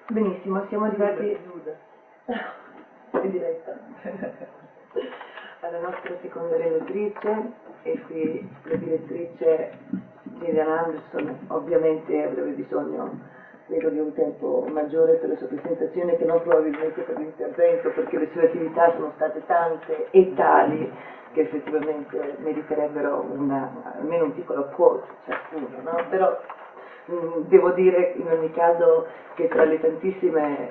Benissimo, siamo arrivati in diretta alla nostra seconda relatrice, e qui la direttrice Gillian Anderson. Ovviamente avrebbe bisogno, credo, di un tempo maggiore per la sua presentazione, che non probabilmente per l'intervento, perché le sue attività sono state tante e tali che effettivamente meriterebbero almeno un piccolo quote ciascuno, no? Però devo dire in ogni caso che tra le tantissime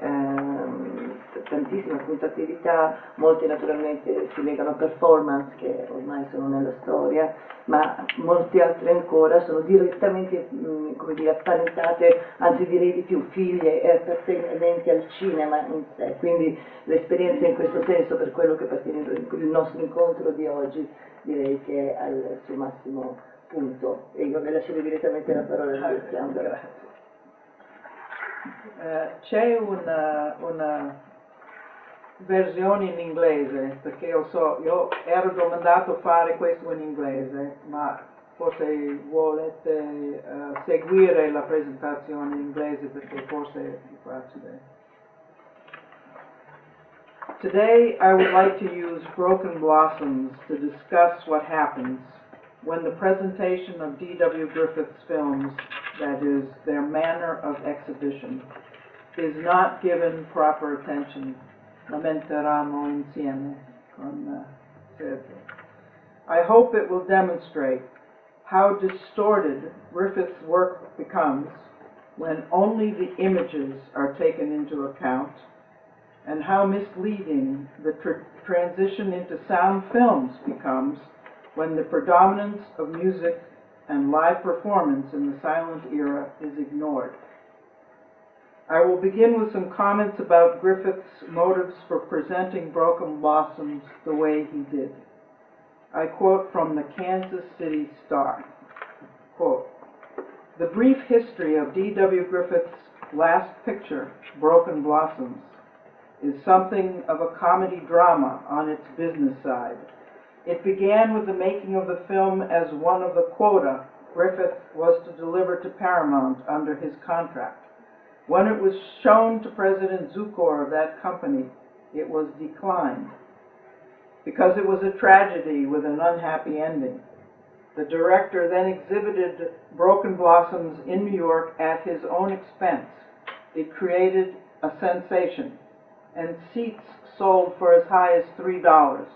appunto attività, molte naturalmente si legano a performance che ormai sono nella storia, ma molte altre ancora sono direttamente come dire, apparentate, anzi direi di più, figlie e appartenenti al cinema in sé. Quindi l'esperienza in questo senso, per quello che appartiene il nostro incontro di oggi, direi che è al suo massimo punto. E io le lascerei direttamente la parola a Gillian. Grazie. C'è una versione in inglese, perché io ero domandato fare questo in inglese, ma forse volete seguire la presentazione in inglese perché forse è più facile. Today I would like to use Broken Blossoms to discuss what happens when the presentation of D.W. Griffith's films, that is, their manner of exhibition, is not given proper attention. Lamenteremo insieme con Sergio. I hope it will demonstrate how distorted Griffith's work becomes when only the images are taken into account, and how misleading the transition into sound films becomes when the predominance of music and live performance in the silent era is ignored. I will begin with some comments about Griffith's motives for presenting Broken Blossoms the way he did. I quote from the Kansas City Star, quote, "The brief history of D.W. Griffith's last picture, Broken Blossoms, is something of a comedy drama on its business side. It began with the making of the film as one of the quota Griffith was to deliver to Paramount under his contract. When it was shown to President Zukor of that company, it was declined because it was a tragedy with an unhappy ending. The director then exhibited Broken Blossoms in New York at his own expense. It created a sensation, and seats sold for as high as $3.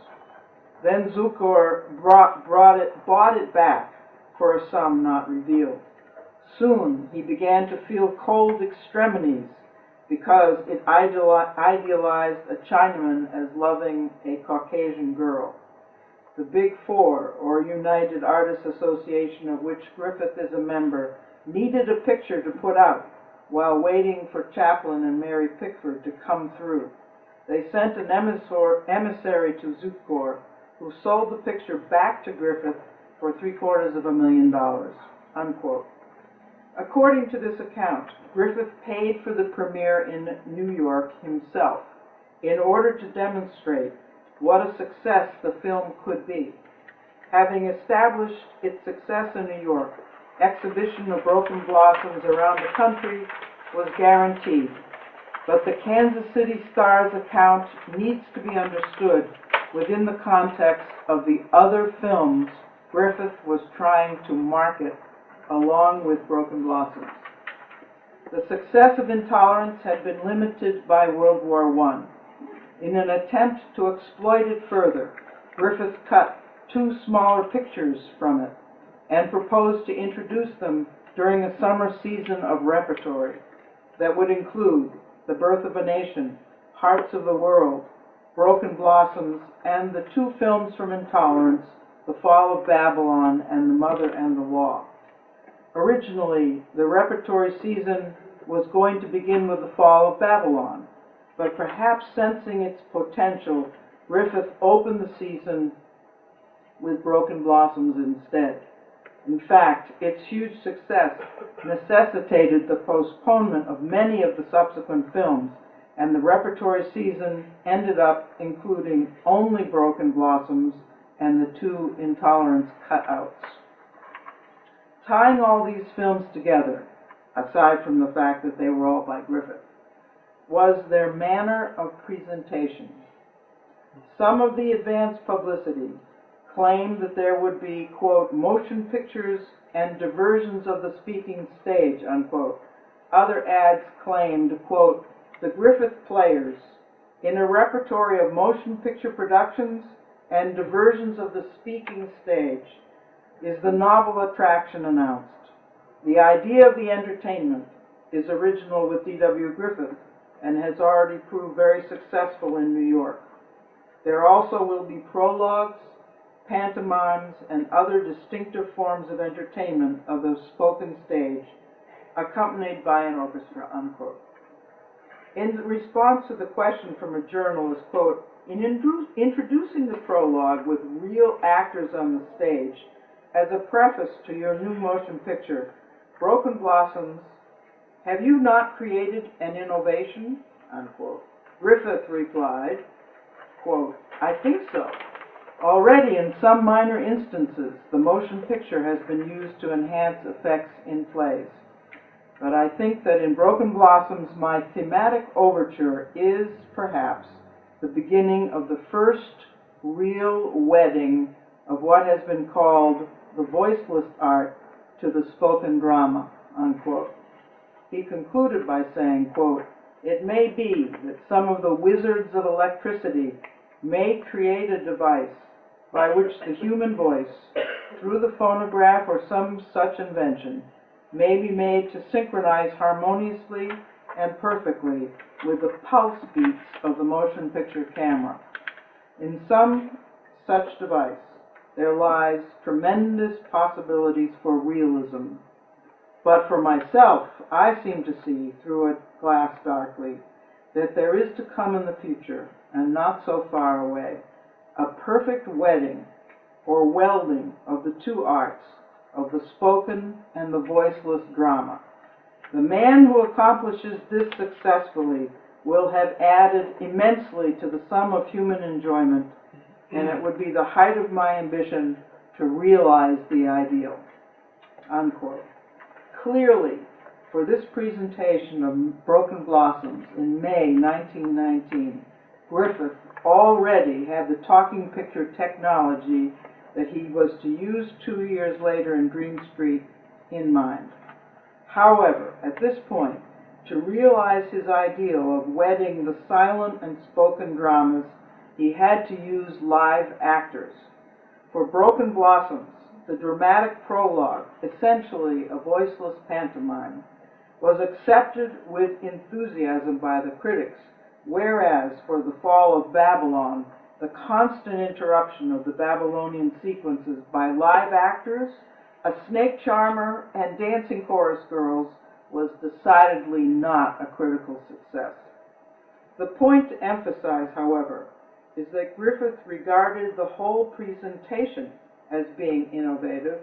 Then Zukor bought it back for a sum not revealed. Soon he began to feel cold extremities because it idealized a Chinaman as loving a Caucasian girl. The Big Four, or United Artists Association, of which Griffith is a member, needed a picture to put out while waiting for Chaplin and Mary Pickford to come through. They sent an emissary to Zukor, who sold the picture back to Griffith for $750,000, unquote. According to this account, Griffith paid for the premiere in New York himself in order to demonstrate what a success the film could be. Having established its success in New York, exhibition of Broken Blossoms around the country was guaranteed. But the Kansas City Star's account needs to be understood within the context of the other films Griffith was trying to market along with Broken Blossoms. The success of Intolerance had been limited by World War I. In an attempt to exploit it further, Griffith cut 2 smaller pictures from it and proposed to introduce them during a summer season of repertory that would include The Birth of a Nation, Hearts of the World, Broken Blossoms, and the 2 films from Intolerance, The Fall of Babylon and The Mother and the Law. Originally, the repertory season was going to begin with The Fall of Babylon, but perhaps sensing its potential, Griffith opened the season with Broken Blossoms instead. In fact, its huge success necessitated the postponement of many of the subsequent films, and the repertory season ended up including only Broken Blossoms and the 2 Intolerance cutouts. Tying all these films together, aside from the fact that they were all by Griffith, was their manner of presentation. Some of the advance publicity claimed that there would be, quote, motion pictures and diversions of the speaking stage, unquote. Other ads claimed, quote, the Griffith Players, in a repertory of motion picture productions and diversions of the speaking stage, is the novel attraction announced. The idea of the entertainment is original with D.W. Griffith and has already proved very successful in New York. There also will be prologues, pantomimes, and other distinctive forms of entertainment of the spoken stage, accompanied by an orchestra, unquote. In response to the question from a journalist, quote, in introducing the prologue with real actors on the stage, as a preface to your new motion picture, Broken Blossoms, have you not created an innovation, unquote? Griffith replied, quote, I think so. Already in some minor instances, the motion picture has been used to enhance effects in plays. But I think that in Broken Blossoms, my thematic overture is, perhaps, the beginning of the first real wedding of what has been called the voiceless art to the spoken drama, unquote. He concluded by saying, quote, it may be that some of the wizards of electricity may create a device by which the human voice, through the phonograph or some such invention, may be made to synchronize harmoniously and perfectly with the pulse beats of the motion picture camera. In some such device, there lies tremendous possibilities for realism. But for myself, I seem to see, through a glass darkly, that there is to come in the future, and not so far away, a perfect wedding or welding of the two arts, of the spoken and the voiceless drama. The man who accomplishes this successfully will have added immensely to the sum of human enjoyment, and it would be the height of my ambition to realize the ideal, unquote. Clearly, for this presentation of Broken Blossoms in May 1919, Griffith already had the talking picture technology that he was to use 2 years later in Green Street in mind. However, at this point, to realize his ideal of wedding the silent and spoken dramas, he had to use live actors. For Broken Blossoms, the dramatic prologue, essentially a voiceless pantomime, was accepted with enthusiasm by the critics, whereas for The Fall of Babylon, the constant interruption of the Babylonian sequences by live actors, a snake charmer, and dancing chorus girls was decidedly not a critical success. The point to emphasize, however, is that Griffith regarded the whole presentation as being innovative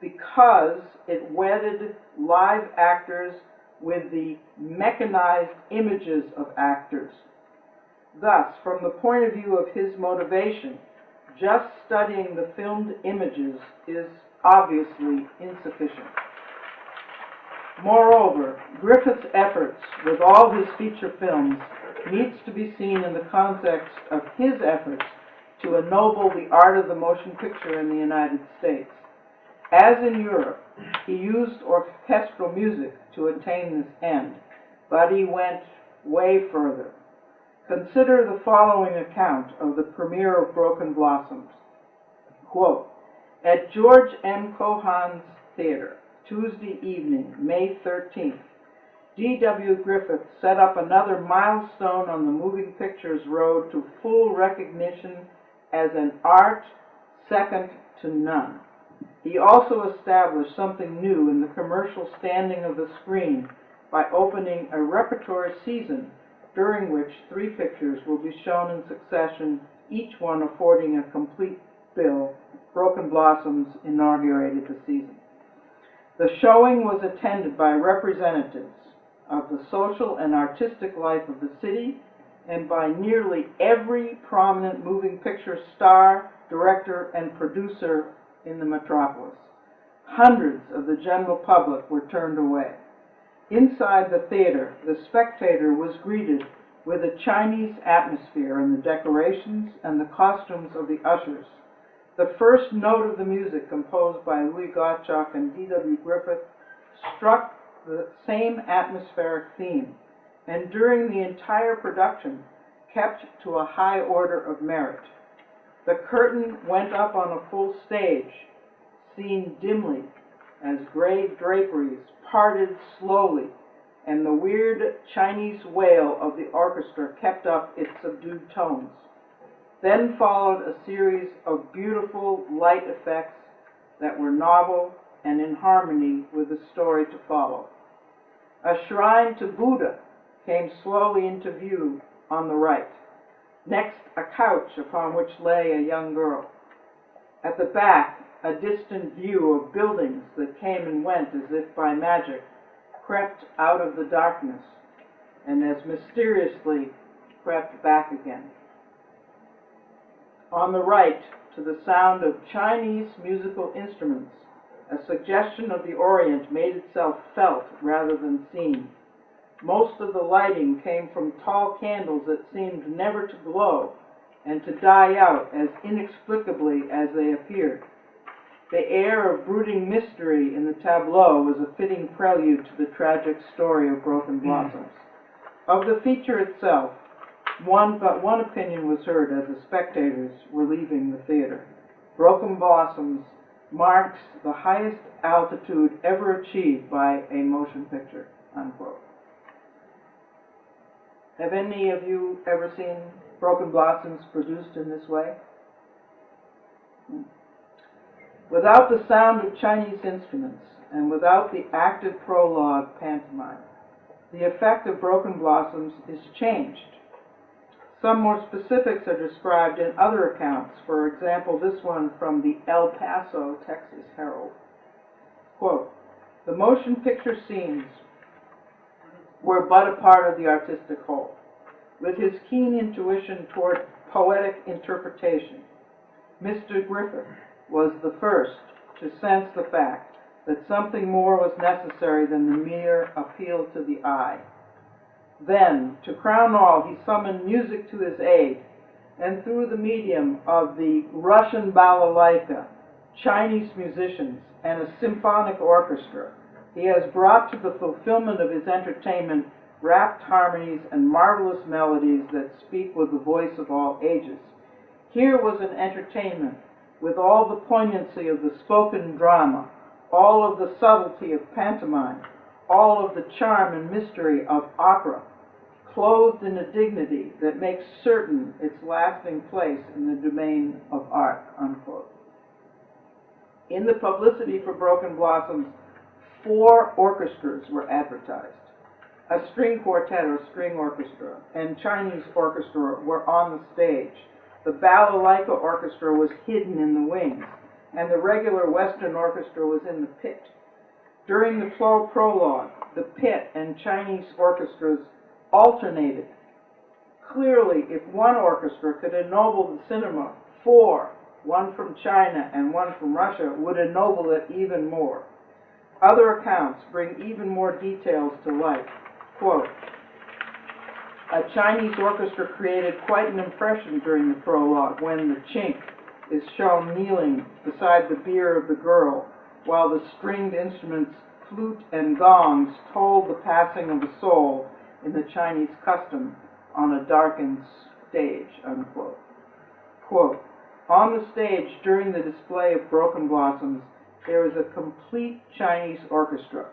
because it wedded live actors with the mechanized images of actors. Thus, from the point of view of his motivation, just studying the filmed images is obviously insufficient. Moreover, Griffith's efforts with all his feature films needs to be seen in the context of his efforts to ennoble the art of the motion picture in the United States. As in Europe, he used orchestral music to attain this end, but he went way further. Consider the following account of the premiere of Broken Blossoms. Quote, at George M. Cohan's Theater, Tuesday evening, May 13th, D.W. Griffith set up another milestone on the moving pictures road to full recognition as an art second to none. He also established something new in the commercial standing of the screen by opening a repertory season during which 3 pictures will be shown in succession, each one affording a complete bill. Broken Blossoms inaugurated the season. The showing was attended by representatives of the social and artistic life of the city and by nearly every prominent moving picture star, director, and producer in the metropolis. Hundreds of the general public were turned away. Inside the theater, the spectator was greeted with a Chinese atmosphere in the decorations and the costumes of the ushers. The first note of the music, composed by Louis Gottschalk and D.W. Griffith, struck the same atmospheric theme, and during the entire production kept to a high order of merit. The curtain went up on a full stage, seen dimly as gray draperies parted slowly, and the weird Chinese wail of the orchestra kept up its subdued tones. Then followed a series of beautiful light effects that were novel and in harmony with the story to follow. A shrine to Buddha came slowly into view on the right. Next, a couch upon which lay a young girl. At the back, a distant view of buildings that came and went as if by magic, crept out of the darkness, and as mysteriously crept back again. On the right, to the sound of Chinese musical instruments, a suggestion of the Orient made itself felt rather than seen. Most of the lighting came from tall candles that seemed never to glow and to die out as inexplicably as they appeared. The air of brooding mystery in the tableau was a fitting prelude to the tragic story of Broken Blossoms. Of the feature itself, but one opinion was heard as the spectators were leaving the theater. Broken Blossoms marks the highest altitude ever achieved by a motion picture, unquote. Have any of you ever seen Broken Blossoms produced in this way? Without the sound of Chinese instruments and without the acted prologue pantomime, the effect of Broken Blossoms is changed. Some more specifics are described in other accounts, for example, this one from the El Paso, Texas Herald. Quote, "The motion picture scenes were but a part of the artistic whole. With his keen intuition toward poetic interpretation, Mr. Griffith was the first to sense the fact that something more was necessary than the mere appeal to the eye. Then, to crown all, he summoned music to his aid, and through the medium of the Russian balalaika, Chinese musicians, and a symphonic orchestra, he has brought to the fulfillment of his entertainment rapt harmonies and marvelous melodies that speak with the voice of all ages. Here was an entertainment with all the poignancy of the spoken drama, all of the subtlety of pantomime, all of the charm and mystery of opera, clothed in a dignity that makes certain its lasting place in the domain of art," unquote. In the publicity for Broken Blossoms, 4 orchestras were advertised. A string quartet or string orchestra and Chinese orchestra were on the stage. The balalaika orchestra was hidden in the wings, and the regular Western orchestra was in the pit. During the prologue, the pit and Chinese orchestras alternated. Clearly, if one orchestra could ennoble the cinema, 4, one from China and one from Russia, would ennoble it even more. Other accounts bring even more details to light. Quote, "A Chinese orchestra created quite an impression during the prologue when the Chink is shown kneeling beside the bier of the girl, while the stringed instruments, flute and gongs, told the passing of a soul in the Chinese custom on a darkened stage," unquote. Quote, "On the stage during the display of Broken Blossoms, there is a complete Chinese orchestra.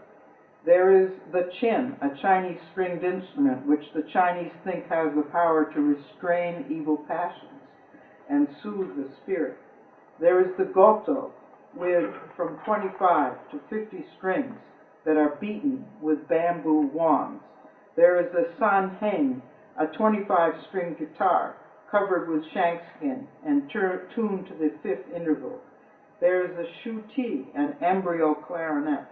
There is the qin, a Chinese stringed instrument, which the Chinese think has the power to restrain evil passions and soothe the spirit. There is the goto, with from 25 to 50 strings that are beaten with bamboo wands. There is the sanheng, a 25-string guitar covered with shankskin and tuned to the 5th interval. There is the shuti, an embryo clarinet.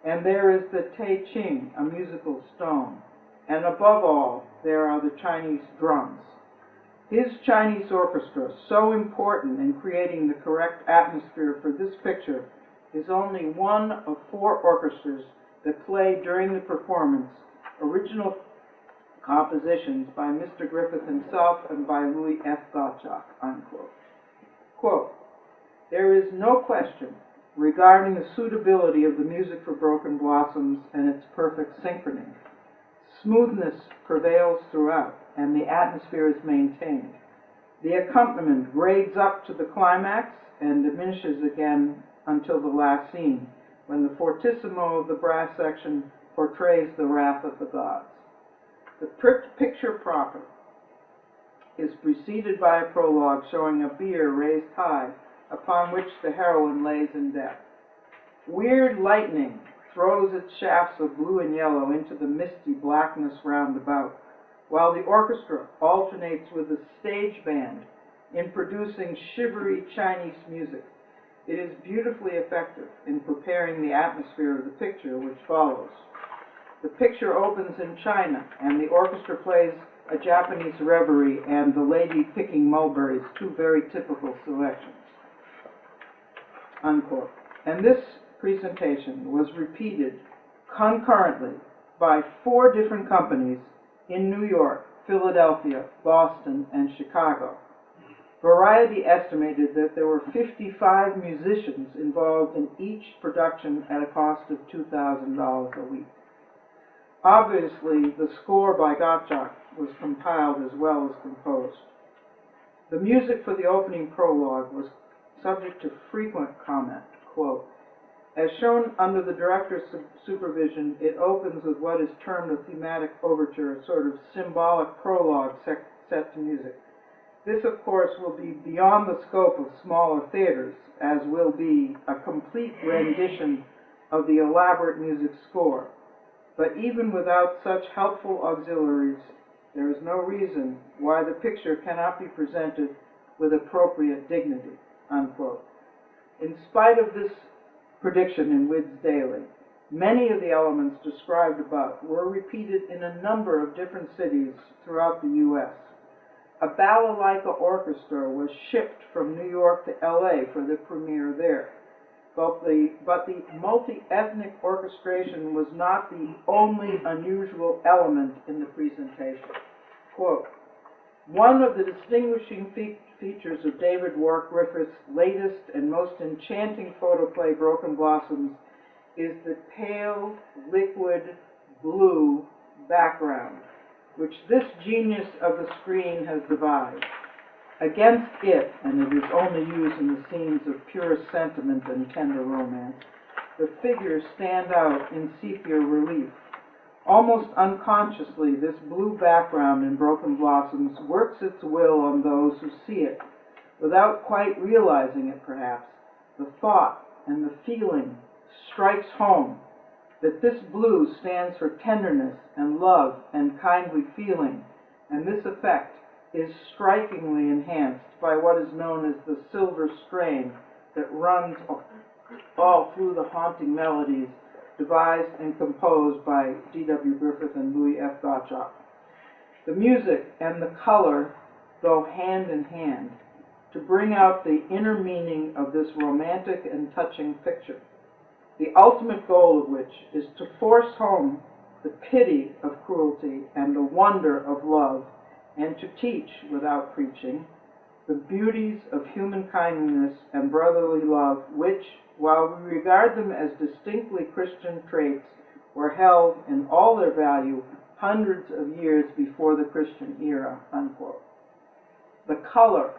And there is the Tei Ching, a musical stone. And above all, there are the Chinese drums. His Chinese orchestra, so important in creating the correct atmosphere for this picture, is only one of 4 orchestras that play during the performance original compositions by Mr. Griffith himself and by Louis F. Gottschalk, unquote. Quote, there is no question regarding the suitability of the music for Broken Blossoms and its perfect synchrony. Smoothness prevails throughout, and the atmosphere is maintained. The accompaniment grades up to the climax and diminishes again until the last scene, when the fortissimo of the brass section portrays the wrath of the gods. The picture proper is preceded by a prologue showing a bier raised high, upon which the heroine lays in death. Weird lightning throws its shafts of blue and yellow into the misty blackness round about, while the orchestra alternates with the stage band in producing shivery Chinese music. It is beautifully effective in preparing the atmosphere of the picture which follows. The picture opens in China, and the orchestra plays a Japanese reverie and The Lady Picking Mulberries, two very typical selections, unquote. And this presentation was repeated concurrently by 4 different companies in New York, Philadelphia, Boston, and Chicago. Variety estimated that there were 55 musicians involved in each production at a cost of $2,000 a week. Obviously, the score by Gottschalk was compiled as well as composed. The music for the opening prologue was subject to frequent comment, quote, as shown under the director's supervision, it opens with what is termed a thematic overture, a sort of symbolic prologue set to music. This, of course, will be beyond the scope of smaller theaters, as will be a complete rendition of the elaborate music score. But even without such helpful auxiliaries, there is no reason why the picture cannot be presented with appropriate dignity, unquote. In spite of this prediction in Wids Daily, many of the elements described above were repeated in a number of different cities throughout the U.S. A balalaika orchestra was shipped from New York to L.A. for the premiere there. But the multi-ethnic orchestration was not the only unusual element in the presentation. Quote, one of the distinguishing features of David Wark Griffith's latest and most enchanting photoplay, Broken Blossoms, is the pale, liquid blue background, which this genius of the screen has devised. Against it, and it is only used in the scenes of purest sentiment and tender romance, the figures stand out in sepia relief. Almost unconsciously, this blue background in Broken Blossoms works its will on those who see it, without quite realizing it perhaps. The thought and the feeling strikes home that this blue stands for tenderness and love and kindly feeling, and this effect is strikingly enhanced by what is known as the silver strain that runs all through the haunting melodies devised and composed by D.W. Griffith and Louis F. Gottschalk. The music and the color go hand in hand to bring out the inner meaning of this romantic and touching picture, the ultimate goal of which is to force home the pity of cruelty and the wonder of love, and to teach, without preaching, the beauties of human kindness and brotherly love, which, while we regard them as distinctly Christian traits, were held in all their value hundreds of years before the Christian era, unquote. The color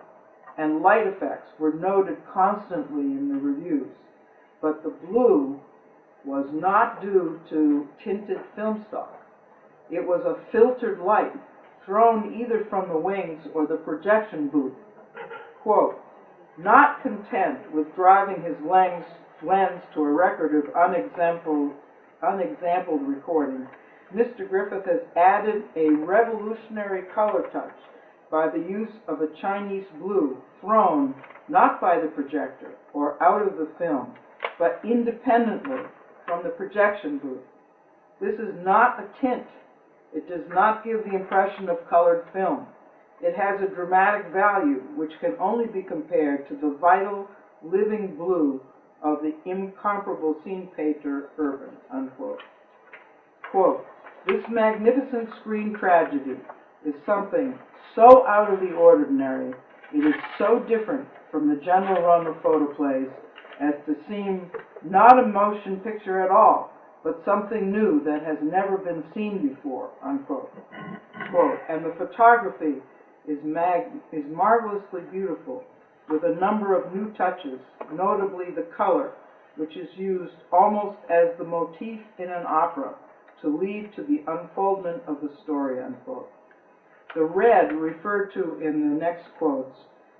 and light effects were noted constantly in the reviews, but the blue was not due to tinted film stock. It was a filtered light thrown either from the wings or the projection booth. Quote, not content with driving his lens to a record of unexampled recording, Mr. Griffith has added a revolutionary color touch by the use of a Chinese blue thrown not by the projector or out of the film, but independently from the projection booth. This is not a tint. It does not give the impression of colored film. It has a dramatic value which can only be compared to the vital, living blue of the incomparable scene painter Urban, unquote. quote, "This magnificent screen tragedy is something so out of the ordinary, it is so different from the general run of photoplays as to seem not a motion picture at all, but something new that has never been seen before," unquote. Quote, "And the photography is marvelously beautiful, with a number of new touches, notably the color, which is used almost as the motif in an opera to lead to the unfoldment of the story," unquote. The red referred to in the next quotes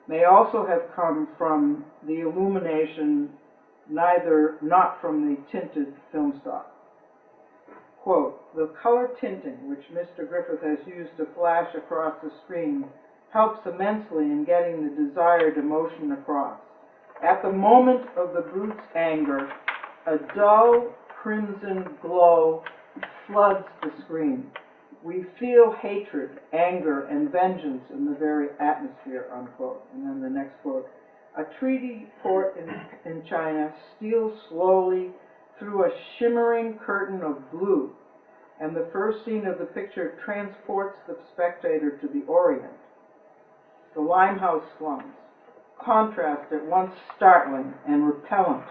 may also have come from the illumination, not from the tinted film stock. Quote, "The color tinting which Mr. Griffith has used to flash across the screen helps immensely in getting the desired emotion across. At the moment of the brute's anger, a dull crimson glow floods the screen. We feel hatred, anger, and vengeance in the very atmosphere," unquote. And then the next quote, "A treaty port in China steals slowly through a shimmering curtain of blue, and the first scene of the picture transports the spectator to the Orient. The Limehouse slums, contrast at once startling and repellent,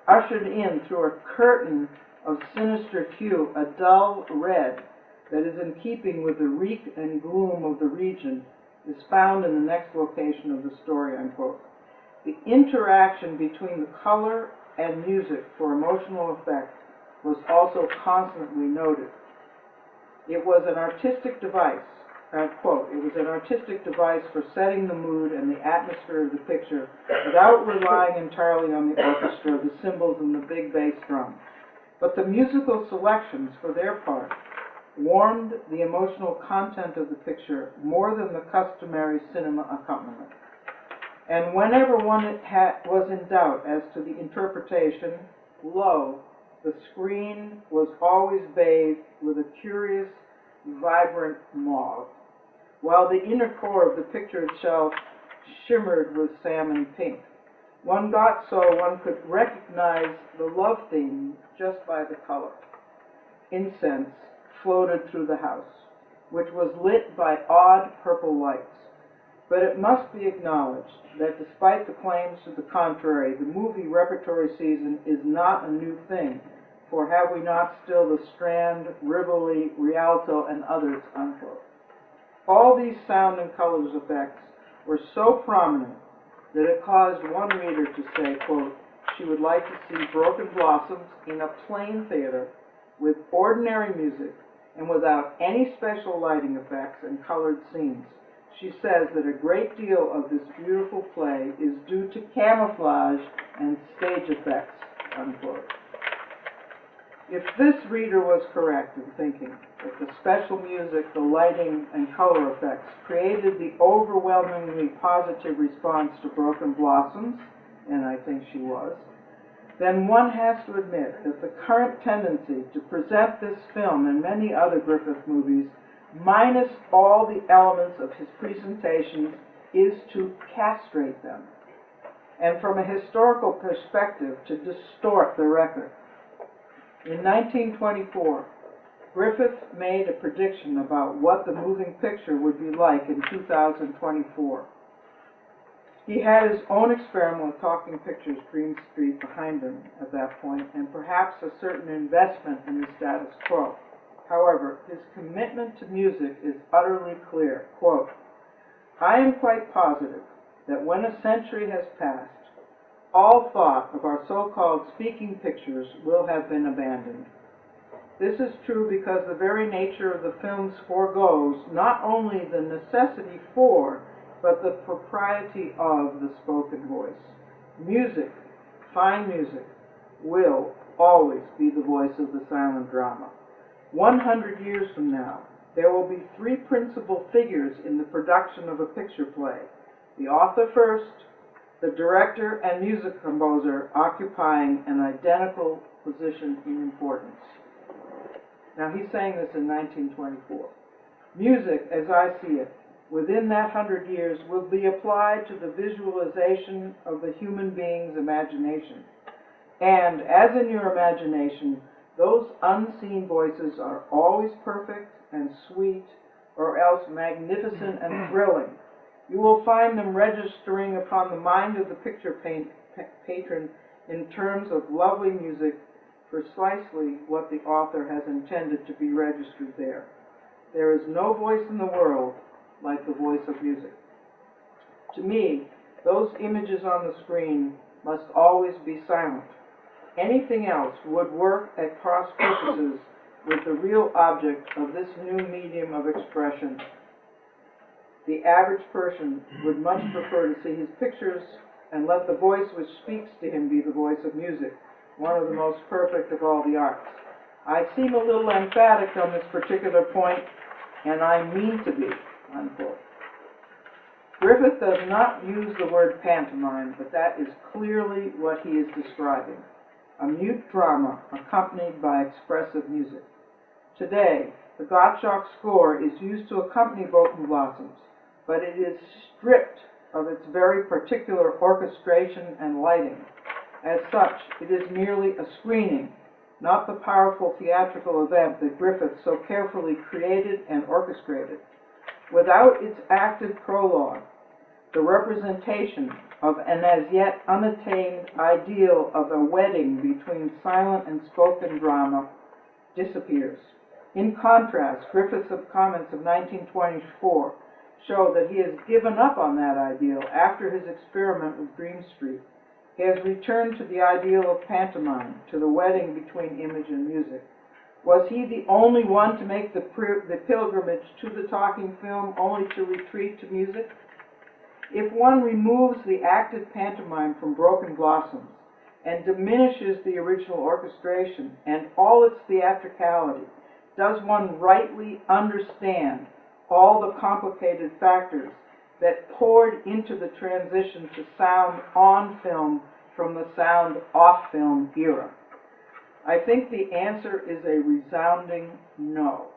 ushered in through a curtain of sinister hue, a dull red that is in keeping with the reek and gloom of the region, is found in the next location of the story," unquote. The interaction between the color and music for emotional effect was also constantly noted. It was an artistic device, quote, "It was an artistic device for setting the mood and the atmosphere of the picture without relying entirely on the orchestra, the cymbals, and the big bass drum. But the musical selections, for their part, warmed the emotional content of the picture more than the customary cinema accompaniment. And whenever one was in doubt as to the interpretation, lo, the screen was always bathed with a curious, vibrant mauve, while the inner core of the picture itself shimmered with salmon pink. One got so one could recognize the love theme just by the color. Incense floated through the house, which was lit by odd purple lights. But it must be acknowledged that despite the claims to the contrary, the movie repertory season is not a new thing, for have we not still the Strand, Rivoli, Rialto, and others," unquote. All these sound and colors effects were so prominent that it caused one reader to say, quote, "She would like to see Broken Blossoms in a plain theater with ordinary music and without any special lighting effects and colored scenes. She says that a great deal of this beautiful play is due to camouflage and stage effects," unquote. If this reader was correct in thinking that the special music, the lighting, and color effects created the overwhelmingly positive response to Broken Blossoms, and I think she was, then one has to admit that the current tendency to present this film and many other Griffith movies, minus all the elements of his presentations, is to castrate them, and from a historical perspective, to distort the record. In 1924, Griffith made a prediction about what the moving picture would be like in 2024. He had his own experiment with talking pictures, Green Street, behind him at that point, and perhaps a certain investment in the status quo. However, his commitment to music is utterly clear. Quote, "I am quite positive that when a century has passed, all thought of our so-called speaking pictures will have been abandoned. This is true because the very nature of the films foregoes not only the necessity for, but the propriety of the spoken voice. Music, fine music, will always be the voice of the silent drama. 100 years from now, there will be three principal figures in the production of a picture play. The author first, the director and music composer occupying an identical position in importance." Now he's saying this in 1924. "Music, as I see it, within that 100 years will be applied to the visualization of the human being's imagination. And as in your imagination, Those unseen voices are always perfect and sweet, or else magnificent and thrilling. You will find them registering upon the mind of the picture patron in terms of lovely music, precisely what the author has intended to be registered there. There is no voice in the world like the voice of music. To me, those images on the screen must always be silent. Anything else would work at cross purposes with the real object of this new medium of expression. The average person would much prefer to see his pictures and let the voice which speaks to him be the voice of music, one of the most perfect of all the arts. I seem a little emphatic on this particular point, and I mean to be, unquote. Griffith does not use the word pantomime, but that is clearly what he is describing. A mute drama accompanied by expressive music. Today, the Gottschalk score is used to accompany Broken Blossoms, but it is stripped of its very particular orchestration and lighting. As such, it is merely a screening, not the powerful theatrical event that Griffith so carefully created and orchestrated. Without its acted prologue, the representation of an as yet unattained ideal of a wedding between silent and spoken drama disappears. In contrast, Griffith's comments of 1924 show that he has given up on that ideal after his experiment with Green Street. He has returned to the ideal of pantomime, to the wedding between image and music. Was he the only one to make the pilgrimage to the talking film only to retreat to music? If one removes the acted pantomime from Broken Blossoms and diminishes the original orchestration and all its theatricality, does one rightly understand all the complicated factors that poured into the transition to sound on film from the sound off film era? I think the answer is a resounding no.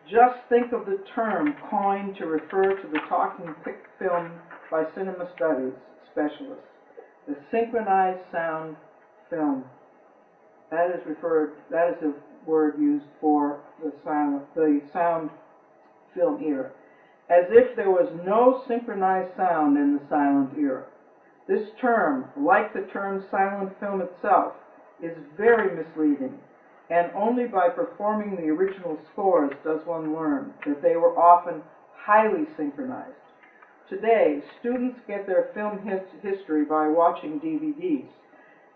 Just think of the term coined to refer to the talking film by cinema studies specialists, the synchronized sound film. That is a word used for the sound film era, as if there was no synchronized sound in the silent era. This term, like the term silent film itself, is very misleading, and only by performing the original scores does one learn that they were often highly synchronized. Today, students get their film history by watching DVDs,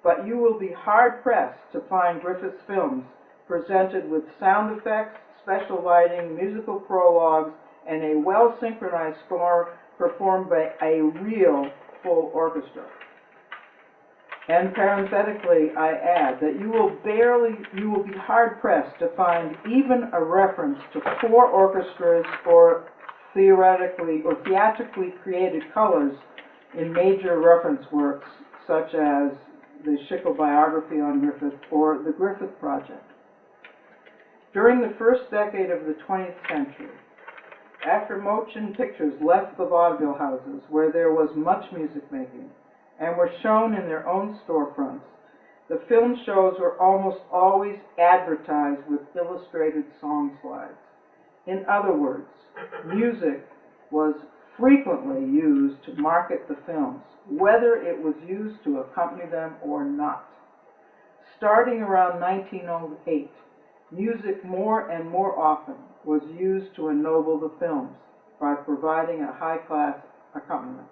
but you will be hard-pressed to find Griffith's films presented with sound effects, special lighting, musical prologues, and a well-synchronized score performed by a real full orchestra. And parenthetically, I add that you will be hard-pressed to find even a reference to 4 orchestras or theatrically created colors in major reference works such as the Schickel biography on Griffith or the Griffith Project. During the first decade of the 20th century, after motion pictures left the vaudeville houses where there was much music making and were shown in their own storefronts, the film shows were almost always advertised with illustrated song slides. In other words, music was frequently used to market the films, whether it was used to accompany them or not. Starting around 1908, music more and more often was used to ennoble the films by providing a high-class accompaniment.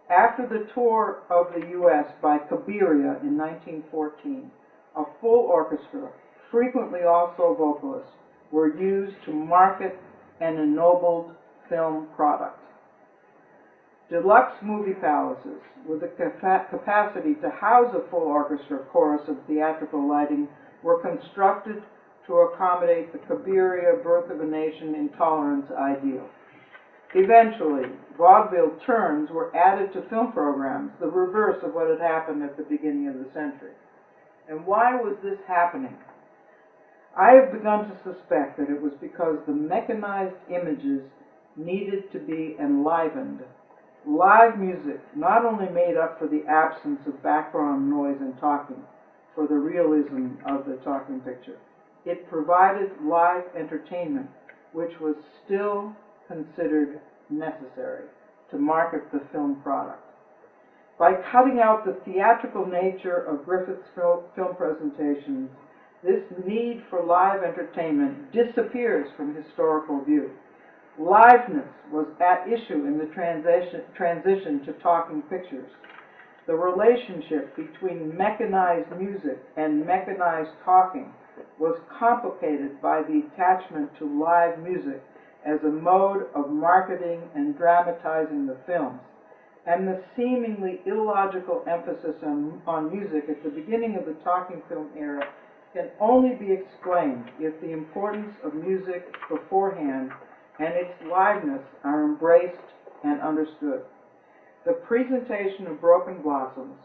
After the tour of the U.S. by Cabiria in 1914, a full orchestra, frequently also vocalists, were used to market an ennobled film product. Deluxe movie palaces with the capacity to house a full orchestra chorus of theatrical lighting were constructed to accommodate the Cabiria birth of a nation intolerance ideal. Eventually, vaudeville turns were added to film programs, the reverse of what had happened at the beginning of the century. And why was this happening? I have begun to suspect that it was because the mechanized images needed to be enlivened. Live music not only made up for the absence of background noise and talking, for the realism of the talking picture. It provided live entertainment, which was still considered necessary to market the film product. By cutting out the theatrical nature of Griffith's film presentations, this need for live entertainment disappears from historical view. Liveness was at issue in the transition to talking pictures. The relationship between mechanized music and mechanized talking was complicated by the attachment to live music as a mode of marketing and dramatizing the films, and the seemingly illogical emphasis on music at the beginning of the talking film era can only be explained if the importance of music beforehand and its liveness are embraced and understood. The presentation of Broken Blossoms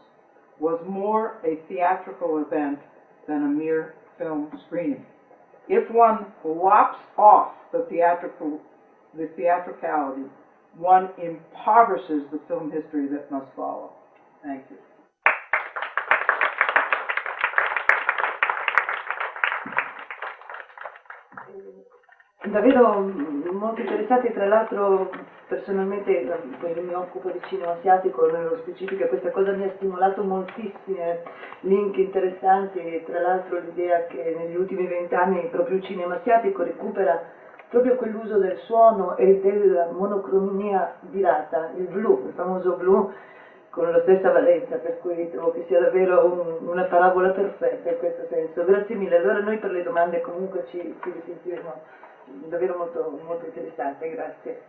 was more a theatrical event than a mere film screening. If one lops off the theatricality, one impoverishes the film history that must follow. Thank you. Davvero molto interessati, tra l'altro personalmente quando mi occupo di cinema asiatico, nello specifico, questa cosa mi ha stimolato moltissimi link interessanti, e tra l'altro l'idea che negli ultimi 20 anni proprio il cinema asiatico recupera proprio quell'uso del suono e della monocromia virata, il blu, il famoso blu con la stessa valenza, per cui trovo che sia davvero una parabola perfetta in questo senso. Grazie mille, allora noi per le domande comunque ci risentiremo, davvero molto, molto interessante, grazie.